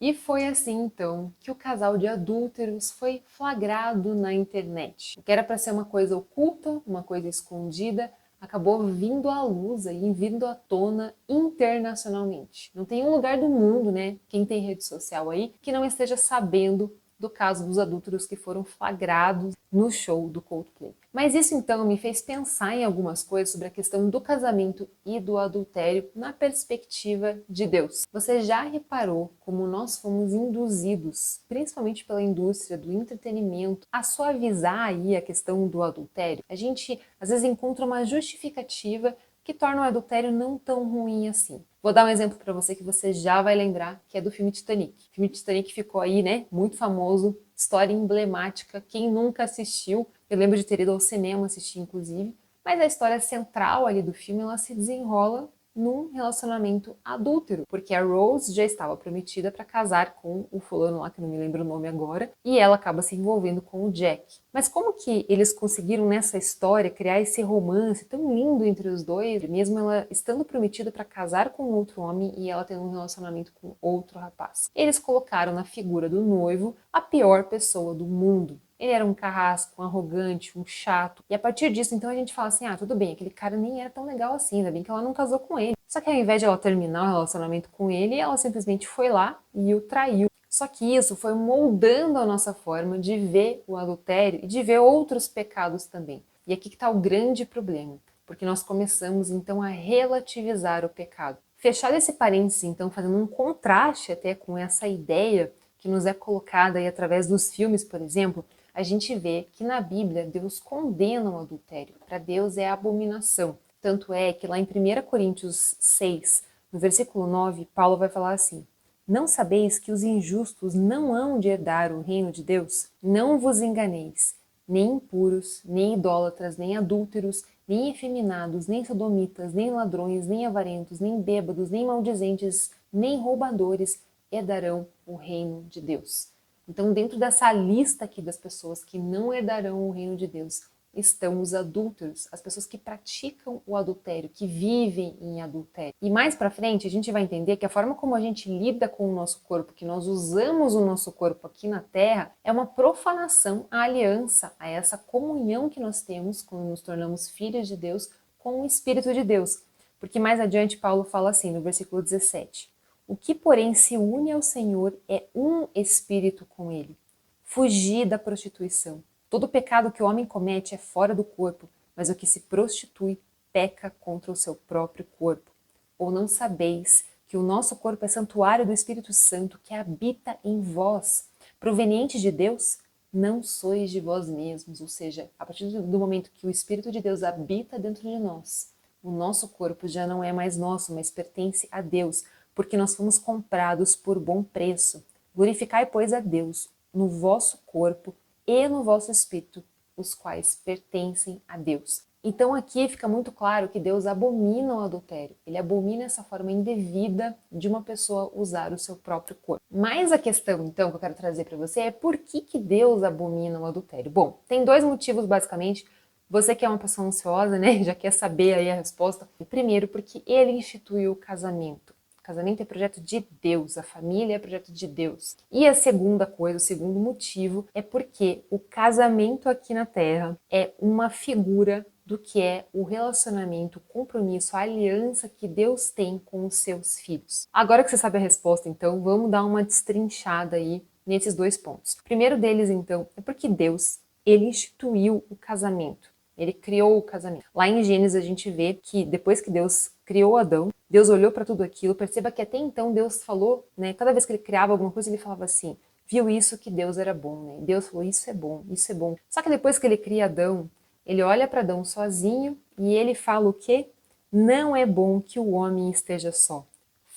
E foi assim então que o casal de adúlteros foi flagrado na internet. O que era para ser uma coisa oculta, uma coisa escondida, acabou vindo à luz e vindo à tona internacionalmente. Não tem um lugar do mundo, né, quem tem rede social aí, que não esteja sabendo do caso dos adúlteros que foram flagrados no show do Coldplay. Mas isso então me fez pensar em algumas coisas sobre a questão do casamento e do adultério na perspectiva de Deus. Você já reparou como nós fomos induzidos, principalmente pela indústria do entretenimento, a suavizar aí a questão do adultério? A gente às vezes encontra uma justificativa que torna o adultério não tão ruim assim. Vou dar um exemplo para você que você já vai lembrar, que é do filme Titanic. O filme Titanic ficou aí, né, muito famoso, história emblemática. Quem nunca assistiu, eu lembro de ter ido ao cinema assistir, inclusive. Mas a história central ali do filme, ela se desenrola num relacionamento adúltero, porque a Rose já estava prometida para casar com o fulano lá, que não me lembro o nome agora, e ela acaba se envolvendo com o Jack. Mas como que eles conseguiram nessa história criar esse romance tão lindo entre os dois, mesmo ela estando prometida para casar com outro homem e ela tendo um relacionamento com outro rapaz? Eles colocaram na figura do noivo a pior pessoa do mundo. Ele era um carrasco, um arrogante, um chato. E a partir disso, então, a gente fala assim, ah, tudo bem, aquele cara nem era tão legal assim, ainda bem que ela não casou com ele. Só que ao invés de ela terminar o relacionamento com ele, ela simplesmente foi lá e o traiu. Só que isso foi moldando a nossa forma de ver o adultério e de ver outros pecados também. E aqui que está o grande problema, porque nós começamos então a relativizar o pecado. Fechado esse parênteses, então, fazendo um contraste até com essa ideia que nos é colocada aí através dos filmes, por exemplo, a gente vê que na Bíblia Deus condena o adultério. Para Deus é abominação. Tanto é que lá em 1 Coríntios 6, no versículo 9, Paulo vai falar assim: não sabeis que os injustos não hão de herdar o reino de Deus? Não vos enganeis, nem impuros, nem idólatras, nem adúlteros, nem efeminados, nem sodomitas, nem ladrões, nem avarentos, nem bêbados, nem maldizentes, nem roubadores herdarão o reino de Deus. Então, dentro dessa lista aqui das pessoas que não herdarão o reino de Deus, estão os adúlteros, as pessoas que praticam o adultério, que vivem em adultério. E mais para frente a gente vai entender que a forma como a gente lida com o nosso corpo, que nós usamos o nosso corpo aqui na Terra, é uma profanação à aliança, a essa comunhão que nós temos quando nos tornamos filhos de Deus com o Espírito de Deus. Porque mais adiante Paulo fala assim no versículo 17: o que, porém, se une ao Senhor é um espírito com ele. Fugir da prostituição. Todo pecado que o homem comete é fora do corpo, mas o que se prostitui peca contra o seu próprio corpo. Ou não sabeis que o nosso corpo é santuário do Espírito Santo que habita em vós, proveniente de Deus? Não sois de vós mesmos, ou seja, a partir do momento que o Espírito de Deus habita dentro de nós, o nosso corpo já não é mais nosso, mas pertence a Deus, porque nós fomos comprados por bom preço. Glorificai, pois, a Deus no vosso corpo e no vosso espírito, os quais pertencem a Deus. Então aqui fica muito claro que Deus abomina o adultério. Ele abomina essa forma indevida de uma pessoa usar o seu próprio corpo. Mas a questão, então, que eu quero trazer para você é por que Deus abomina o adultério? Bom, tem dois motivos, basicamente. Você que é uma pessoa ansiosa, né, já quer saber aí a resposta. Primeiro, porque ele instituiu o casamento. O casamento é projeto de Deus, a família é projeto de Deus. E a segunda coisa, o segundo motivo, é porque o casamento aqui na Terra é uma figura do que é o relacionamento, o compromisso, a aliança que Deus tem com os seus filhos. Agora que você sabe a resposta, então, vamos dar uma destrinchada aí nesses dois pontos. O primeiro deles, então, é porque Deus, ele instituiu o casamento. Ele criou o casamento. Lá em Gênesis a gente vê que depois que Deus criou Adão, Deus olhou para tudo aquilo, perceba que até então Deus falou, né? Cada vez que ele criava alguma coisa, ele falava assim, viu isso que Deus era bom, né? Deus falou, isso é bom, isso é bom. Só que depois que ele cria Adão, ele olha para Adão sozinho e ele fala o quê? Não é bom que o homem esteja só.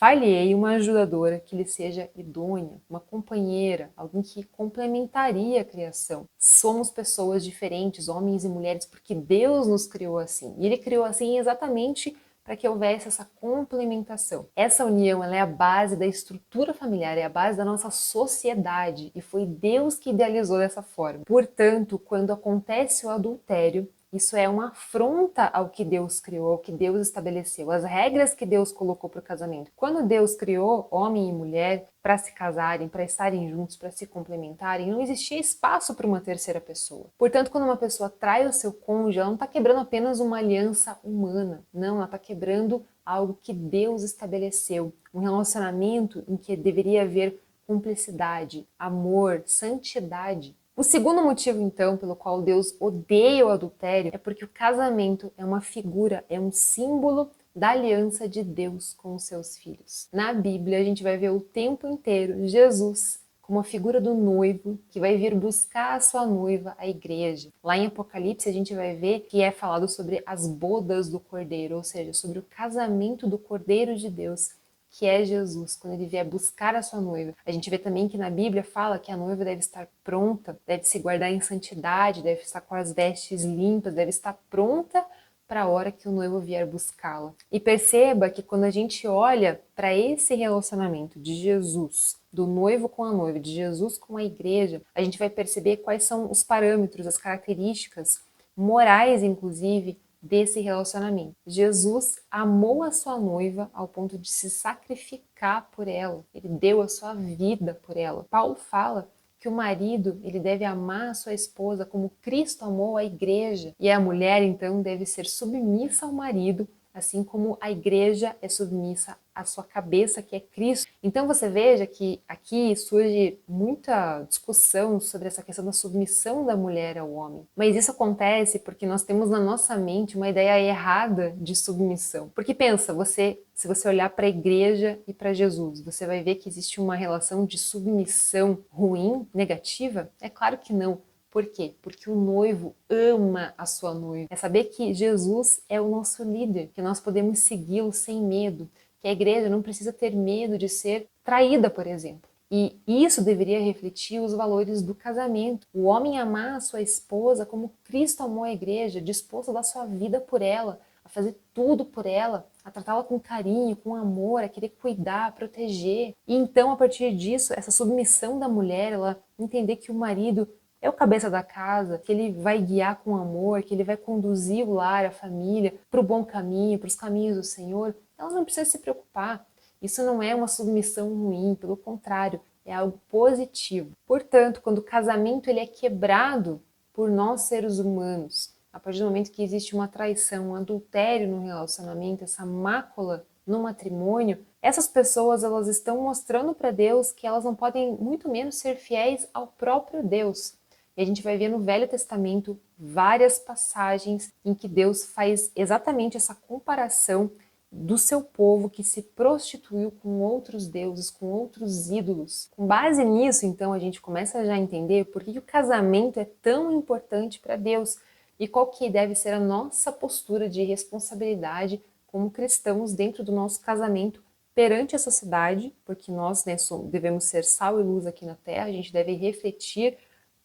Far-lhe-ei uma ajudadora que lhe seja idônea, uma companheira, alguém que complementaria a criação. Somos pessoas diferentes, homens e mulheres, porque Deus nos criou assim. E Ele criou assim exatamente para que houvesse essa complementação. Essa união, ela é a base da estrutura familiar, é a base da nossa sociedade, e foi Deus que idealizou dessa forma. Portanto, quando acontece o adultério, Isso é uma afronta ao que Deus criou, ao que Deus estabeleceu, as regras que Deus colocou para o casamento. Quando Deus criou homem e mulher para se casarem, para estarem juntos, para se complementarem, não existia espaço para uma terceira pessoa. Portanto, quando uma pessoa trai o seu cônjuge, ela não está quebrando apenas uma aliança humana. Não, ela está quebrando algo que Deus estabeleceu. Um relacionamento em que deveria haver cumplicidade, amor, santidade. O segundo motivo, então, pelo qual Deus odeia o adultério é porque o casamento é uma figura, é um símbolo da aliança de Deus com os seus filhos. Na Bíblia, a gente vai ver o tempo inteiro Jesus como a figura do noivo que vai vir buscar a sua noiva, a igreja. Lá em Apocalipse, a gente vai ver que é falado sobre as bodas do Cordeiro, ou seja, sobre o casamento do Cordeiro de Deus, que é Jesus, quando ele vier buscar a sua noiva. A gente vê também que na Bíblia fala que a noiva deve estar pronta, deve se guardar em santidade, deve estar com as vestes limpas, deve estar pronta para a hora que o noivo vier buscá-la. E perceba que quando a gente olha para esse relacionamento de Jesus, do noivo com a noiva, de Jesus com a igreja, a gente vai perceber quais são os parâmetros, as características morais, inclusive, desse relacionamento. Jesus amou a sua noiva ao ponto de se sacrificar por ela. Ele deu a sua vida por ela. Paulo fala que o marido, ele deve amar a sua esposa como Cristo amou a igreja. E a mulher, então, deve ser submissa ao marido, assim como a igreja é submissa à sua cabeça, que é Cristo. Então você veja que aqui surge muita discussão sobre essa questão da submissão da mulher ao homem. Mas isso acontece porque nós temos na nossa mente uma ideia errada de submissão. Porque pensa, se você olhar para a igreja e para Jesus, você vai ver que existe uma relação de submissão ruim, negativa? É claro que não. Por quê? Porque o noivo ama a sua noiva. É saber que Jesus é o nosso líder, que nós podemos segui-lo sem medo, que a igreja não precisa ter medo de ser traída, por exemplo. E isso deveria refletir os valores do casamento. O homem amar a sua esposa como Cristo amou a igreja, disposto a dar sua vida por ela, a fazer tudo por ela, a tratá-la com carinho, com amor, a querer cuidar, proteger. E então, a partir disso, essa submissão da mulher, ela entender que o marido é o cabeça da casa, que ele vai guiar com amor, que ele vai conduzir o lar, a família, para o bom caminho, para os caminhos do Senhor, ela não precisa se preocupar. Isso não é uma submissão ruim, pelo contrário, é algo positivo. Portanto, quando o casamento ele é quebrado por nós seres humanos, a partir do momento que existe uma traição, um adultério no relacionamento, essa mácula no matrimônio, essas pessoas elas estão mostrando para Deus que elas não podem muito menos ser fiéis ao próprio Deus. E a gente vai ver no Velho Testamento várias passagens em que Deus faz exatamente essa comparação do seu povo que se prostituiu com outros deuses, com outros ídolos. Com base nisso, então, a gente começa já a entender por que o casamento é tão importante para Deus e qual que deve ser a nossa postura de responsabilidade como cristãos dentro do nosso casamento perante a sociedade, porque nós devemos ser sal e luz aqui na Terra, a gente deve refletir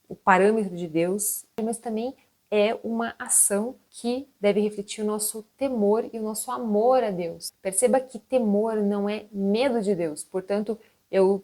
o parâmetro de Deus, mas também é uma ação que deve refletir o nosso temor e o nosso amor a Deus. Perceba que temor não é medo de Deus, portanto, eu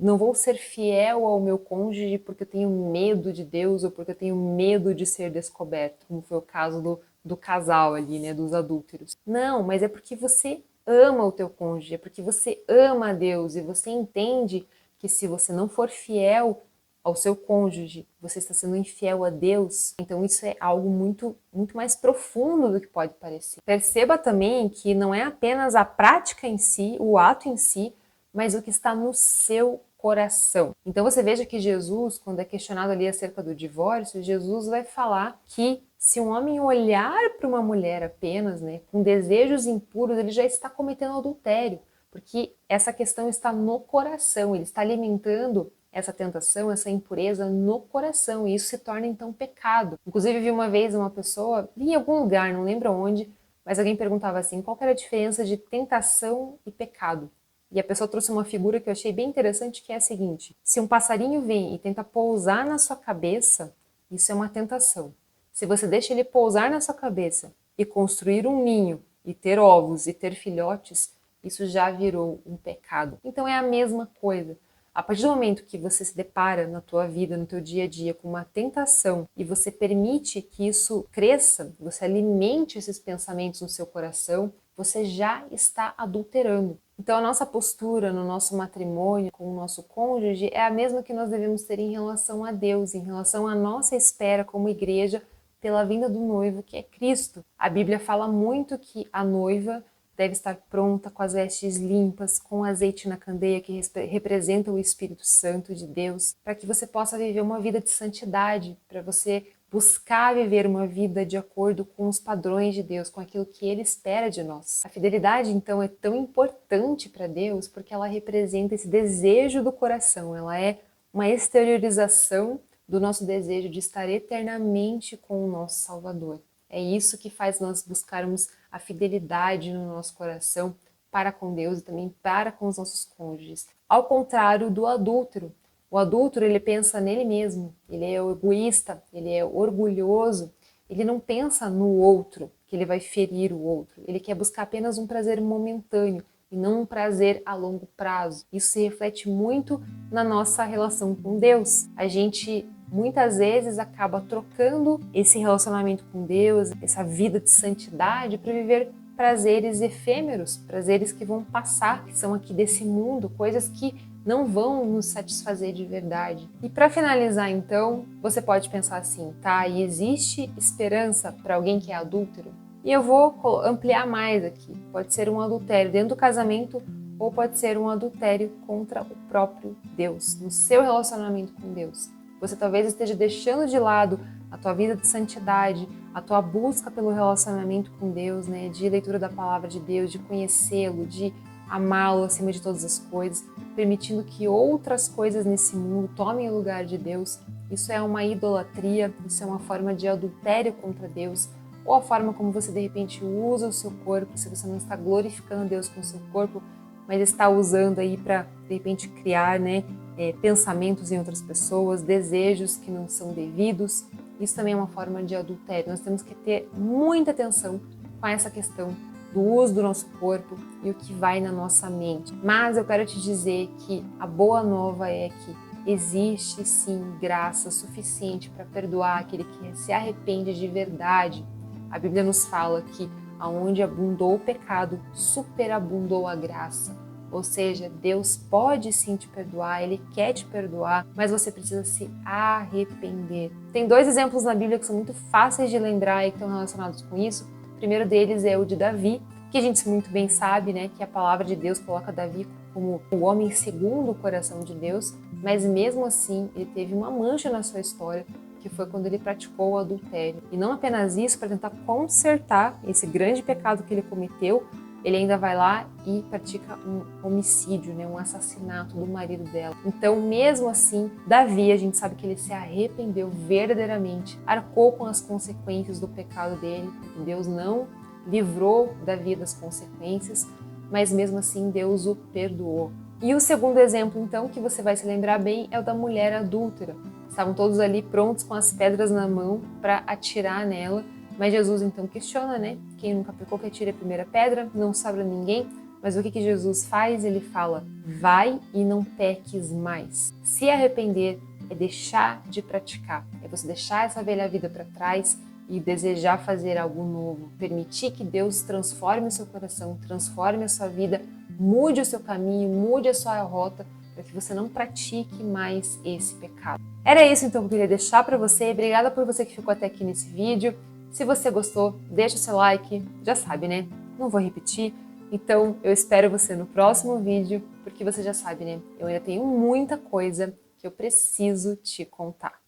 não vou ser fiel ao meu cônjuge porque eu tenho medo de Deus ou porque eu tenho medo de ser descoberto, como foi o caso do casal ali, dos adúlteros. Não, mas é porque você ama o teu cônjuge, é porque você ama a Deus e você entende que se você não for fiel ao seu cônjuge, você está sendo infiel a Deus, então isso é algo muito, muito mais profundo do que pode parecer. Perceba também que não é apenas a prática em si, o ato em si, mas o que está no seu coração. Então você veja que Jesus, quando é questionado ali acerca do divórcio, Jesus vai falar que se um homem olhar para uma mulher apenas, com desejos impuros, ele já está cometendo adultério, porque essa questão está no coração, ele está alimentando essa tentação, essa impureza no coração, e isso se torna então pecado. Inclusive vi uma vez uma pessoa, em algum lugar, não lembro onde, mas alguém perguntava assim, qual que era a diferença de tentação e pecado? E a pessoa trouxe uma figura que eu achei bem interessante, que é a seguinte, se um passarinho vem e tenta pousar na sua cabeça, isso é uma tentação. Se você deixa ele pousar na sua cabeça e construir um ninho, e ter ovos, e ter filhotes, isso já virou um pecado. Então é a mesma coisa. A partir do momento que você se depara na tua vida, no teu dia a dia, com uma tentação e você permite que isso cresça, você alimente esses pensamentos no seu coração, você já está adulterando. Então a nossa postura no nosso matrimônio, com o nosso cônjuge, é a mesma que nós devemos ter em relação a Deus, em relação à nossa espera como igreja pela vinda do noivo, que é Cristo. A Bíblia fala muito que a noiva deve estar pronta, com as vestes limpas, com azeite na candeia, que representa o Espírito Santo de Deus, para que você possa viver uma vida de santidade, para você buscar viver uma vida de acordo com os padrões de Deus, com aquilo que Ele espera de nós. A fidelidade, então, é tão importante para Deus porque ela representa esse desejo do coração, ela é uma exteriorização do nosso desejo de estar eternamente com o nosso Salvador. É isso que faz nós buscarmos a fidelidade no nosso coração para com Deus e também para com os nossos cônjuges. Ao contrário do adúltero. O adúltero, ele pensa nele mesmo, ele é egoísta, ele é orgulhoso, ele não pensa no outro, que ele vai ferir o outro. Ele quer buscar apenas um prazer momentâneo e não um prazer a longo prazo. Isso se reflete muito na nossa relação com Deus. A gente muitas vezes acaba trocando esse relacionamento com Deus, essa vida de santidade, para viver prazeres efêmeros, prazeres que vão passar, que são aqui desse mundo, coisas que não vão nos satisfazer de verdade. E para finalizar, então, você pode pensar assim, tá? E existe esperança para alguém que é adúltero? E eu vou ampliar mais aqui. Pode ser um adultério dentro do casamento ou pode ser um adultério contra o próprio Deus, no seu relacionamento com Deus. Você talvez esteja deixando de lado a tua vida de santidade, a tua busca pelo relacionamento com Deus, né? De leitura da palavra de Deus, de conhecê-lo, de amá-lo acima de todas as coisas, permitindo que outras coisas nesse mundo tomem o lugar de Deus. Isso é uma idolatria, isso é uma forma de adultério contra Deus, ou a forma como você de repente usa o seu corpo, se você não está glorificando Deus com o seu corpo, mas está usando aí para de repente criar, né, pensamentos em outras pessoas, desejos que não são devidos. Isso também é uma forma de adultério. Nós temos que ter muita atenção com essa questão do uso do nosso corpo e o que vai na nossa mente. Mas eu quero te dizer que a boa nova é que existe sim graça suficiente para perdoar aquele que se arrepende de verdade. A Bíblia nos fala que aonde abundou o pecado, superabundou a graça. Ou seja, Deus pode sim te perdoar, Ele quer te perdoar, mas você precisa se arrepender. Tem 2 exemplos na Bíblia que são muito fáceis de lembrar e que estão relacionados com isso. O primeiro deles é o de Davi, que a gente muito bem sabe, né, que a palavra de Deus coloca Davi como o homem segundo o coração de Deus, mas mesmo assim ele teve uma mancha na sua história, que foi quando ele praticou o adultério. E não apenas isso, para tentar consertar esse grande pecado que ele cometeu, ele ainda vai lá e pratica um homicídio, né, um assassinato do marido dela. Então, mesmo assim, Davi, a gente sabe que ele se arrependeu verdadeiramente, arcou com as consequências do pecado dele. Deus não livrou Davi das consequências, mas mesmo assim Deus o perdoou. E o segundo exemplo, então, que você vai se lembrar bem, é o da mulher adúltera. Estavam todos ali prontos com as pedras na mão para atirar nela, mas Jesus então questiona, né? Quem nunca pecou que atire a primeira pedra, não sobra ninguém. Mas o que Jesus faz? Ele fala, vai e não peques mais. Se arrepender é deixar de praticar, é você deixar essa velha vida para trás e desejar fazer algo novo, permitir que Deus transforme o seu coração, transforme a sua vida, mude o seu caminho, mude a sua rota, para que você não pratique mais esse pecado. Era isso então que eu queria deixar para você. Obrigada por você que ficou até aqui nesse vídeo. Se você gostou, deixa o seu like, já sabe, né? Não vou repetir. Então, eu espero você no próximo vídeo, porque você já sabe, né? Eu ainda tenho muita coisa que eu preciso te contar.